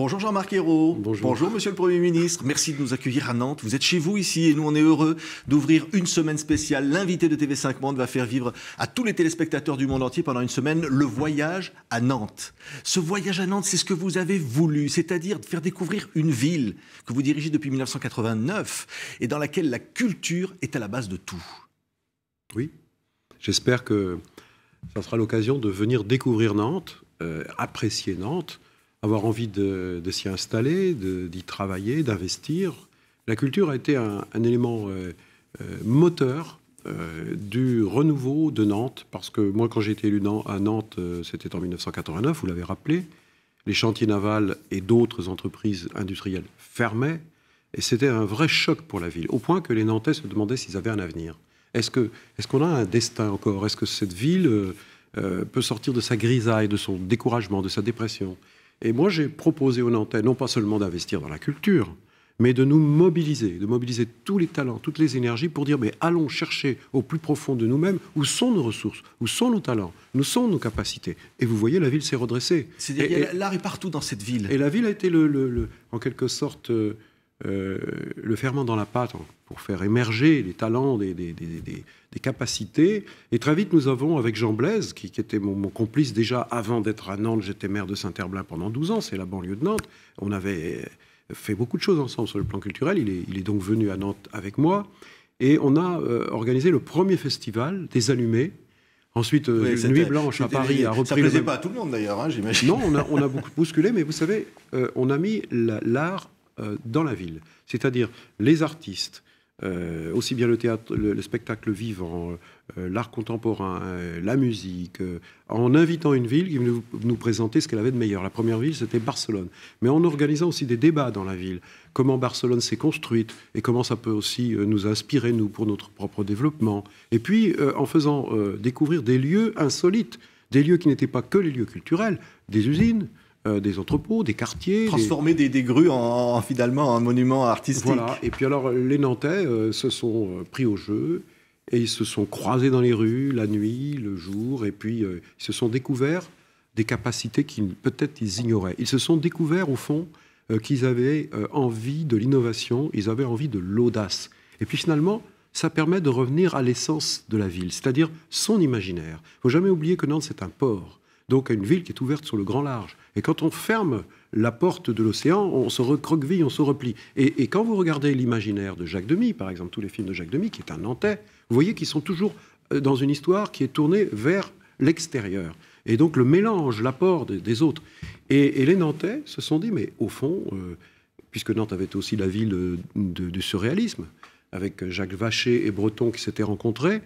Bonjour Jean-Marc Ayrault. Bonjour Monsieur le Premier ministre. Merci de nous accueillir à Nantes. Vous êtes chez vous ici et nous on est heureux d'ouvrir une semaine spéciale. L'invité de TV5 Monde va faire vivre à tous les téléspectateurs du monde entier pendant une semaine le voyage à Nantes. Ce voyage à Nantes, c'est ce que vous avez voulu, c'est-à-dire de faire découvrir une ville que vous dirigez depuis 1989 et dans laquelle la culture est à la base de tout. Oui, j'espère que ça sera l'occasion de venir découvrir Nantes, apprécier Nantes, avoir envie de s'y installer, d'y travailler, d'investir. La culture a été un élément moteur du renouveau de Nantes, parce que moi, quand j'ai été élu à Nantes, c'était en 1989, vous l'avez rappelé, les chantiers navals et d'autres entreprises industrielles fermaient, et c'était un vrai choc pour la ville, au point que les Nantais se demandaient s'ils avaient un avenir. Est-ce qu'on a un destin encore? Est-ce que cette ville peut sortir de sa grisaille, de son découragement, de sa dépression? Et moi, j'ai proposé aux Nantais, non pas seulement d'investir dans la culture, mais de nous mobiliser, de mobiliser tous les talents, toutes les énergies pour dire, mais allons chercher au plus profond de nous-mêmes où sont nos ressources, où sont nos talents, où sont nos capacités. Et vous voyez, la ville s'est redressée. C'est-à-dire l'art est partout dans cette ville. Et la ville a été en quelque sorte le ferment dans la pâte pour faire émerger les talents, des capacités. Et très vite, nous avons, avec Jean Blaise, qui était mon complice déjà avant d'être à Nantes, j'étais maire de Saint-Herblain pendant 12 ans, c'est la banlieue de Nantes, on avait fait beaucoup de choses ensemble sur le plan culturel, il est donc venu à Nantes avec moi, et on a organisé le premier festival des Allumés. Ensuite, Nuit Blanche à Paris a repris... Ça ne plaisait pas à tout le monde d'ailleurs, hein, j'imagine. Non, on a beaucoup bousculé, mais vous savez, on a mis l'art dans la ville. C'est-à-dire les artistes, aussi bien le théâtre, le spectacle vivant, l'art contemporain, la musique, en invitant une ville qui venait nous présenter ce qu'elle avait de meilleur. La première ville, c'était Barcelone. Mais en organisant aussi des débats dans la ville. Comment Barcelone s'est construite et comment ça peut aussi nous inspirer, nous, pour notre propre développement. Et puis, en faisant découvrir des lieux insolites, des lieux qui n'étaient pas que les lieux culturels, des usines, des entrepôts, des quartiers... Transformer des grues finalement en monuments artistiques. Voilà. Et puis alors, les Nantais se sont pris au jeu et ils se sont croisés dans les rues, la nuit, le jour, et puis ils se sont découverts des capacités qu'ils peut-être ils ignoraient. Ils se sont découverts, au fond, qu'ils avaient envie de l'innovation, ils avaient envie de l'audace. Et puis finalement, ça permet de revenir à l'essence de la ville, c'est-à-dire son imaginaire. Il ne faut jamais oublier que Nantes, c'est un port. Donc une ville qui est ouverte sur le grand large. Et quand on ferme la porte de l'océan, on se recroqueville, on se replie. Et quand vous regardez l'imaginaire de Jacques Demy, par exemple, tous les films de Jacques Demy, qui est un Nantais, vous voyez qu'ils sont toujours dans une histoire qui est tournée vers l'extérieur. Et donc le mélange, l'apport des autres. Et les Nantais se sont dit, mais au fond, puisque Nantes avait aussi la ville du surréalisme, avec Jacques Vacher et Breton qui s'étaient rencontrés,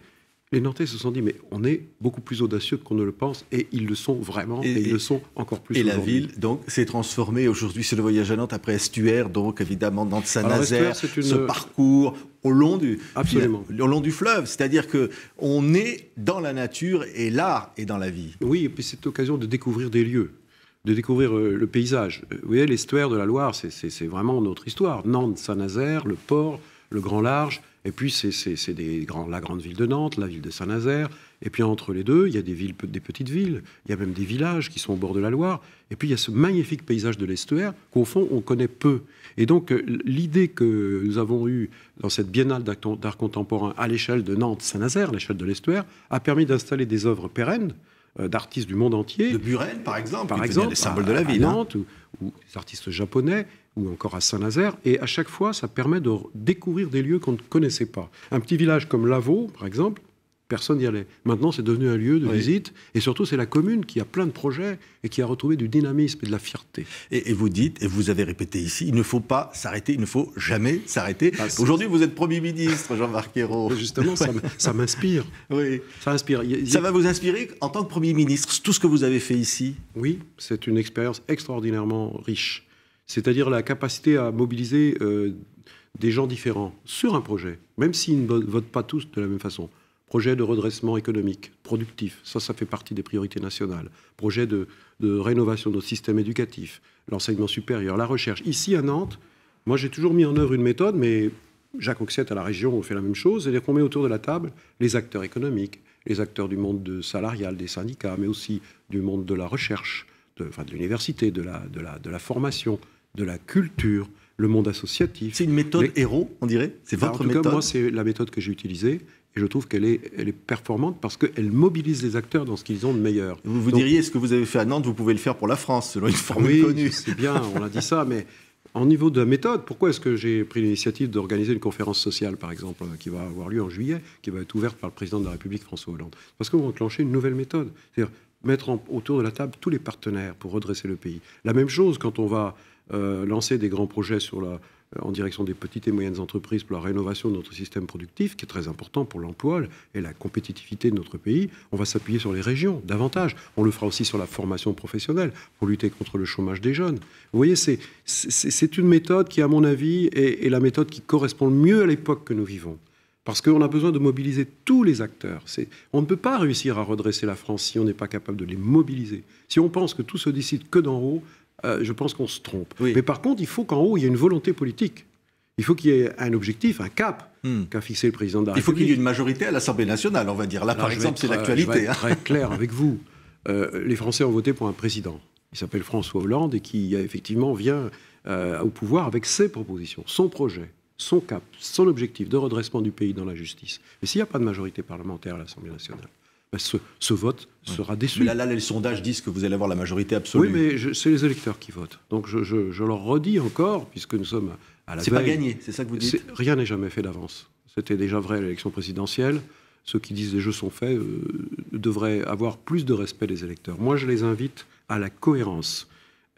les Nantais se sont dit, mais on est beaucoup plus audacieux qu'on ne le pense, et ils le sont vraiment, et ils le sont encore plus. Et la ville, donc, s'est transformée. Aujourd'hui, c'est le voyage à Nantes, après Estuaire, donc, évidemment, Nantes-Saint-Nazaire, ce parcours au long du fleuve. C'est-à-dire qu'on est dans la nature, et l'art est dans la vie. Oui, et puis c'est l'occasion de découvrir des lieux, de découvrir le paysage. Vous voyez, l'estuaire de la Loire, c'est vraiment notre histoire. Nantes, Saint-Nazaire, le port, le grand large. Et puis, c'est la grande ville de Nantes, la ville de Saint-Nazaire. Et puis, entre les deux, il y a des petites villes. Il y a même des villages qui sont au bord de la Loire. Et puis, il y a ce magnifique paysage de l'estuaire qu'au fond, on connaît peu. Et donc, l'idée que nous avons eue dans cette biennale d'art contemporain à l'échelle de Nantes-Saint-Nazaire, à l'échelle de l'estuaire, a permis d'installer des œuvres pérennes d'artistes du monde entier. De Buren, par exemple, des symboles de la ville. À Nantes, ou des artistes japonais, ou encore à Saint-Nazaire, et à chaque fois, ça permet de découvrir des lieux qu'on ne connaissait pas. Un petit village comme Lavaux, par exemple, personne n'y allait. Maintenant, c'est devenu un lieu de visite, et surtout, c'est la commune qui a plein de projets et qui a retrouvé du dynamisme et de la fierté. Et vous dites, et vous avez répété ici, il ne faut pas s'arrêter, il ne faut jamais s'arrêter. Aujourd'hui, vous êtes Premier ministre, Jean-Marc Ayrault. Justement, ça m'inspire. Oui. Ça inspire. Ça va vous inspirer en tant que Premier ministre, tout ce que vous avez fait ici? Oui, c'est une expérience extraordinairement riche. C'est-à-dire la capacité à mobiliser des gens différents sur un projet, même s'ils ne votent pas tous de la même façon. Projet de redressement économique, productif, ça fait partie des priorités nationales. Projet de rénovation de notre système éducatif, l'enseignement supérieur, la recherche. Ici, à Nantes, moi j'ai toujours mis en œuvre une méthode, mais Jacques Auxette à la région, on fait la même chose, c'est-à-dire qu'on met autour de la table les acteurs économiques, les acteurs du monde salarial, des syndicats, mais aussi du monde de la recherche, de l'université, de la formation, de la culture, le monde associatif. C'est une méthode héros, on dirait? C'est votre méthode? En tout cas, moi, c'est la méthode que j'ai utilisée. Et je trouve qu'elle est performante parce qu'elle mobilise les acteurs dans ce qu'ils ont de meilleur. Vous diriez, ce que vous avez fait à Nantes, vous pouvez le faire pour la France, selon une formule connue. Oui, c'est bien, on a dit ça, mais en niveau de la méthode, pourquoi est-ce que j'ai pris l'initiative d'organiser une conférence sociale, par exemple, qui va avoir lieu en juillet, qui va être ouverte par le président de la République, François Hollande? Parce qu'on va enclencher une nouvelle méthode. C'est-à-dire mettre autour de la table tous les partenaires pour redresser le pays. La même chose quand on va lancer des grands projets en direction des petites et moyennes entreprises pour la rénovation de notre système productif, qui est très important pour l'emploi et la compétitivité de notre pays. On va s'appuyer sur les régions davantage. On le fera aussi sur la formation professionnelle pour lutter contre le chômage des jeunes. Vous voyez, c'est une méthode qui, à mon avis, est la méthode qui correspond le mieux à l'époque que nous vivons. Parce qu'on a besoin de mobiliser tous les acteurs. On ne peut pas réussir à redresser la France si on n'est pas capable de les mobiliser. Si on pense que tout se décide que d'en haut, je pense qu'on se trompe. Oui. Mais par contre, il faut qu'en haut, il y ait une volonté politique. Il faut qu'il y ait un objectif, un cap qu'a fixé le président de la République. Il faut qu'il y ait une majorité à l'Assemblée nationale, on va dire. Là, par exemple, c'est l'actualité. Je vais être très clair avec vous. Les Français ont voté pour un président. Il s'appelle François Hollande et qui, effectivement, vient au pouvoir avec ses propositions, son projet, son cap, son objectif de redressement du pays dans la justice. Et s'il n'y a pas de majorité parlementaire à l'Assemblée nationale, ce vote sera déçu. Mais là, les sondages disent que vous allez avoir la majorité absolue. Oui, mais c'est les électeurs qui votent. Donc je leur redis encore, puisque nous sommes à la veille... C'est pas gagné, c'est ça que vous dites? Rien n'est jamais fait d'avance. C'était déjà vrai à l'élection présidentielle. Ceux qui disent les jeux sont faits devraient avoir plus de respect des électeurs. Moi, je les invite à la cohérence,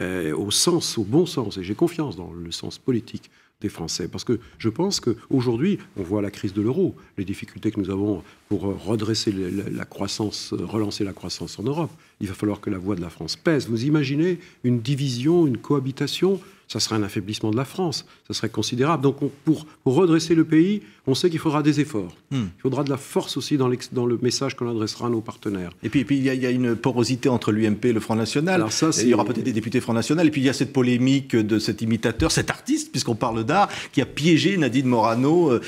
au bon sens, et j'ai confiance dans le sens politique des Français. Parce que je pense qu'aujourd'hui, on voit la crise de l'euro, les difficultés que nous avons pour redresser la croissance, relancer la croissance en Europe. Il va falloir que la voix de la France pèse. Vous imaginez une division, une cohabitation? Ça serait un affaiblissement de la France. Ça serait considérable. Donc pour redresser le pays, on sait qu'il faudra des efforts. Il faudra de la force aussi dans le message qu'on adressera à nos partenaires. Et puis il y a une porosité entre l'UMP et le Front National. Alors ça, il y aura peut-être des députés Front National. Et puis il y a cette polémique de cet imitateur, cet artiste, puisqu'on parle d'art, qui a piégé Nadine Morano,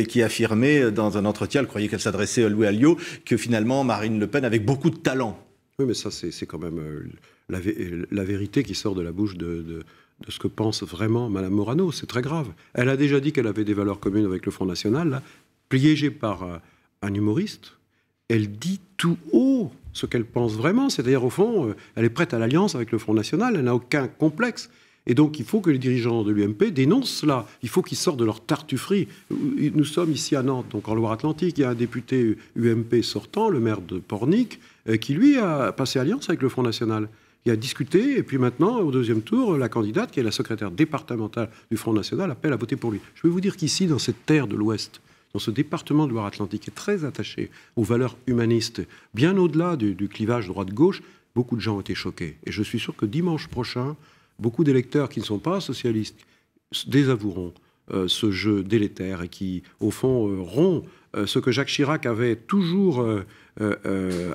qui affirmait dans un entretien, elle croyait qu'elle s'adressait à Louis Alliot, que finalement Marine Le Pen avait beaucoup de talent. Oui, mais ça, c'est quand même la vérité qui sort de la bouche de ce que pense vraiment Mme Morano. C'est très grave. Elle a déjà dit qu'elle avait des valeurs communes avec le Front National, là, piégée par un humoriste. Elle dit tout haut ce qu'elle pense vraiment. C'est-à-dire, au fond, elle est prête à l'alliance avec le Front National. Elle n'a aucun complexe. Et donc, il faut que les dirigeants de l'UMP dénoncent cela. Il faut qu'ils sortent de leur tartufferie. Nous sommes ici à Nantes, donc en Loire-Atlantique. Il y a un député UMP sortant, le maire de Pornic, qui, lui, a passé alliance avec le Front National. Il a discuté, et puis maintenant, au deuxième tour, la candidate, qui est la secrétaire départementale du Front National, appelle à voter pour lui. Je peux vous dire qu'ici, dans cette terre de l'Ouest, dans ce département de Loire-Atlantique, qui est très attaché aux valeurs humanistes, bien au-delà du clivage droite-gauche, beaucoup de gens ont été choqués. Et je suis sûr que dimanche prochain, beaucoup d'électeurs qui ne sont pas socialistes désavoueront ce jeu délétère et qui, au fond, rompt ce que Jacques Chirac avait toujours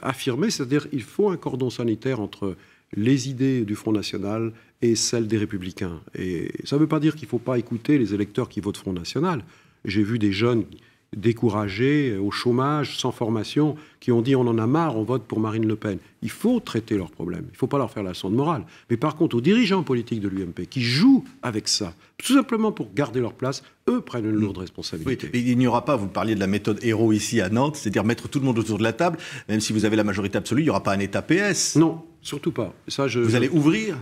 affirmé, c'est-à-dire qu'il faut un cordon sanitaire entre les idées du Front National et celles des Républicains. Et ça ne veut pas dire qu'il ne faut pas écouter les électeurs qui votent Front National. J'ai vu des jeunes découragés, au chômage, sans formation, qui ont dit on en a marre, on vote pour Marine Le Pen. Il faut traiter leurs problèmes, il ne faut pas leur faire la leçon de morale. Mais par contre, aux dirigeants politiques de l'UMP qui jouent avec ça, tout simplement pour garder leur place, eux prennent une lourde responsabilité. Oui, il n'y aura pas, vous parliez de la méthode héros ici à Nantes, c'est-à-dire mettre tout le monde autour de la table, même si vous avez la majorité absolue, il n'y aura pas un État PS. Non, surtout pas. Ça, vous allez ouvrir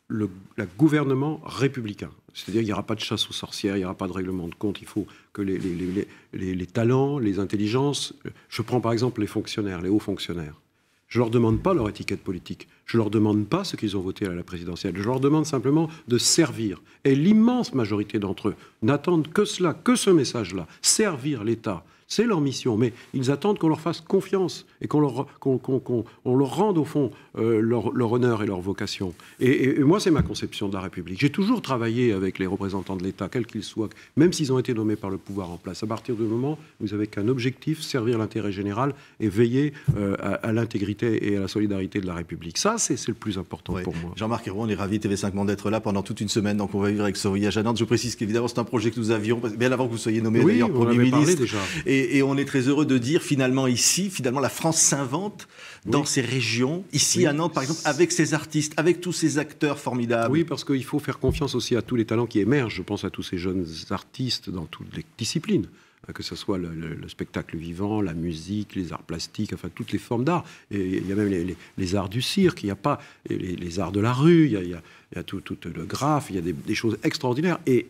le gouvernement républicain. C'est-à-dire qu'il n'y aura pas de chasse aux sorcières, il n'y aura pas de règlement de compte. Il faut que les talents, les intelligences... Je prends par exemple les fonctionnaires, les hauts fonctionnaires. Je ne leur demande pas leur étiquette politique. Je ne leur demande pas ce qu'ils ont voté à la présidentielle. Je leur demande simplement de servir. Et l'immense majorité d'entre eux n'attendent que cela, que ce message-là. Servir l'État. C'est leur mission, mais ils attendent qu'on leur fasse confiance et qu'on leur rende au fond leur honneur et leur vocation. Et moi, c'est ma conception de la République. J'ai toujours travaillé avec les représentants de l'État, quels qu'ils soient, même s'ils ont été nommés par le pouvoir en place. À partir du moment où vous avez qu'un objectif, servir l'intérêt général et veiller à l'intégrité et à la solidarité de la République. Ça, c'est le plus important pour moi. Jean-Marc Ayrault, on est ravis TV5 Monde d'être là pendant toute une semaine, donc on va vivre avec ce voyage à Nantes. Je précise qu'évidemment, c'est un projet que nous avions, bien avant que vous soyez nommé d'ailleurs Premier ministre. Déjà. Et on est très heureux de dire finalement ici, la France France s'invente dans ces régions, ici à Nantes par exemple, avec ces artistes, avec tous ces acteurs formidables. Oui, parce qu'il faut faire confiance aussi à tous les talents qui émergent. Je pense à tous ces jeunes artistes dans toutes les disciplines, que ce soit le spectacle vivant, la musique, les arts plastiques, enfin toutes les formes d'art. Et il y a même les arts du cirque, il y a pas les arts de la rue, il y a tout le graphe, il y a des choses extraordinaires. Et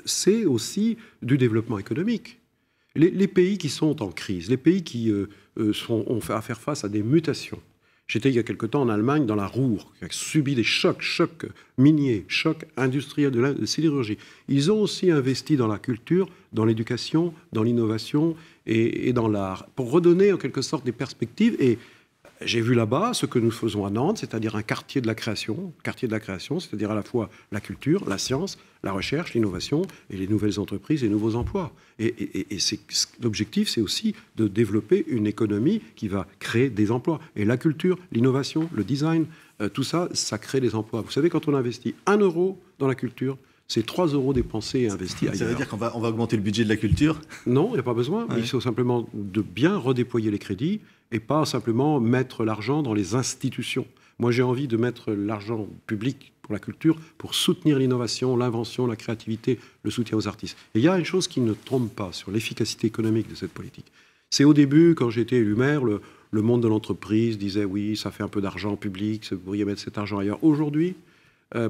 c'est aussi du développement économique. Les pays qui sont en crise, les pays qui ont à faire face à des mutations. J'étais il y a quelque temps en Allemagne, dans la Ruhr, qui a subi des chocs miniers, chocs industriels de la sidérurgie. Ils ont aussi investi dans la culture, dans l'éducation, dans l'innovation et dans l'art, pour redonner en quelque sorte des perspectives. Et j'ai vu là-bas ce que nous faisons à Nantes, c'est-à-dire un quartier de la création, c'est-à-dire à la fois la culture, la science, la recherche, l'innovation et les nouvelles entreprises et nouveaux emplois. Et l'objectif, c'est aussi de développer une économie qui va créer des emplois. Et la culture, l'innovation, le design, tout ça, ça crée des emplois. Vous savez, quand on investit 1 euro dans la culture, c'est 3 euros dépensés et investis ailleurs. Ça veut dire qu'on va augmenter le budget de la culture? Non, il n'y a pas besoin. Ouais. Il faut simplement de bien redéployer les crédits et pas simplement mettre l'argent dans les institutions. Moi, j'ai envie de mettre l'argent public pour la culture, pour soutenir l'innovation, l'invention, la créativité, le soutien aux artistes. Et il y a une chose qui ne trompe pas sur l'efficacité économique de cette politique. C'est au début, quand j'ai été élu maire, le monde de l'entreprise disait « oui, ça fait un peu d'argent public, vous pourriez mettre cet argent ailleurs ». Aujourd'hui,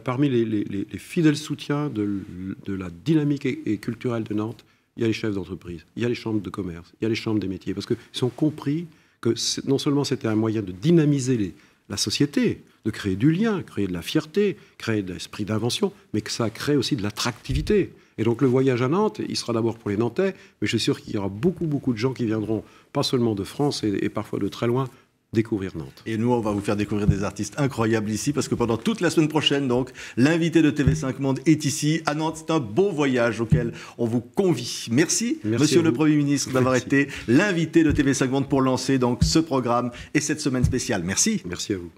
parmi les fidèles soutiens de la dynamique et culturelle de Nantes, il y a les chefs d'entreprise, il y a les chambres de commerce, il y a les chambres des métiers, parce qu'ils ont compris que non seulement c'était un moyen de dynamiser la société, de créer du lien, créer de la fierté, créer de l'esprit d'invention, mais que ça crée aussi de l'attractivité. Et donc le voyage à Nantes, il sera d'abord pour les Nantais, mais je suis sûr qu'il y aura beaucoup de gens qui viendront, pas seulement de France et parfois de très loin, découvrir Nantes. Et nous, on va vous faire découvrir des artistes incroyables ici, parce que pendant toute la semaine prochaine, donc, l'invité de TV5 Monde est ici, à Nantes. C'est un beau voyage auquel on vous convie. Merci Monsieur le Premier ministre, d'avoir été l'invité de TV5 Monde pour lancer donc ce programme et cette semaine spéciale. Merci. Merci à vous.